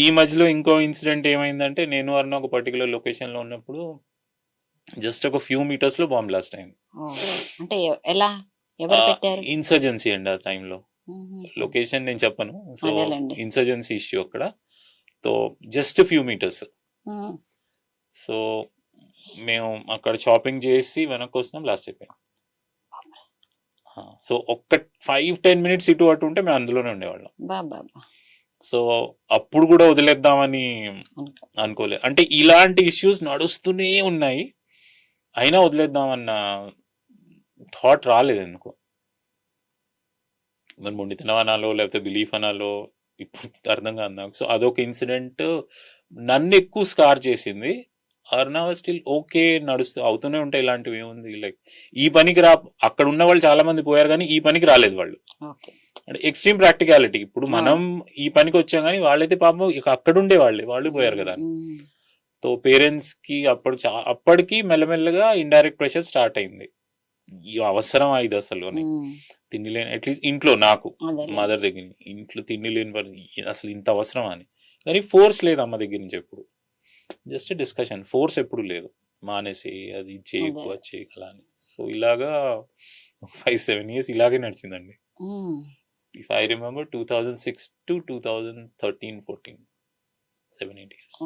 ఈ మధ్యలో ఇంకో ఇన్సిడెంట్ ఏమైందంటే, నేను అన్న ఒక పర్టికులర్ లొకేషన్లో ఉన్నప్పుడు జస్ట్ ఒక ఫ్యూ మీటర్స్లో బాంబ్ బ్లాస్ట్ అయింది. అంటే ఎలా, ఎవరు పెట్టారు? ఇన్సర్జెన్సీ అండి ఆ టైంలో. లొకేషన్ నేను చెప్పను. సో ఇన్సర్జెన్సీ ఇష్యూ అక్కడ. So just few meters. So మేము అక్కడ షాపింగ్ చేసి వెనక్కి వస్తున్నాం, బ్లాస్ట్ అయిపోయాం. సో ఒక్క 5-10 మినిట్స్ ఇటు అటు ఉంటే మేము అందులోనే ఉండేవాళ్ళం. సో అప్పుడు కూడా వదిలేద్దామని అనుకోలేదు. అంటే ఇలాంటి ఇష్యూస్ నడుస్తూనే ఉన్నాయి, అయినా వదిలేద్దామన్న థాట్ రాలేదు ఎందుకో. మరి మొండితనం అనాలో లేకపోతే బిలీఫ్ అనాలో ఇప్పుడు అర్థం కాదు నాకు. సో అదొక ఇన్సిడెంట్ నన్ను ఎక్కువ స్కార్ చేసింది. అర్నవ్ స్టిల్ ఓకే, నడుస్తూ అవుతూనే ఉంటాయి ఇలాంటివి. ఏముంది, లైక్ ఈ పనికి అక్కడ ఉన్న వాళ్ళు చాలా మంది పోయారు కానీ ఈ పనికి రాలేదు వాళ్ళు. అంటే ఎక్స్ట్రీమ్ ప్రాక్టికాలిటీ. ఇప్పుడు మనం ఈ పనికి వచ్చాం కానీ వాళ్ళైతే పాపం ఇక అక్కడ ఉండే వాళ్ళు పోయారు కదా. సో పేరెంట్స్ కి అప్పటికి మెల్లమెల్లగా ఇండైరెక్ట్ ప్రెషర్ స్టార్ట్ అయింది. ఈ అవసరం ఇది అసలు అని. తిండి లేని, అట్లీస్ట్ ఇంట్లో నాకు మదర్ దగ్గర ఇంట్లో తిండి లేని అసలు ఇంత అవసరం అని. కానీ ఫోర్స్ లేదు అమ్మ దగ్గర నుంచి ఎప్పుడు. జస్ట్ డిస్కషన్, ఫోర్స్ ఎప్పుడు లేదు. మానేసి అది చేయకు అది చేయగల అని. సో ఇలాగా 5-7 years ఇలాగే నడిచిందండి. If I remember 2006 to 2013-14, 7-8 years.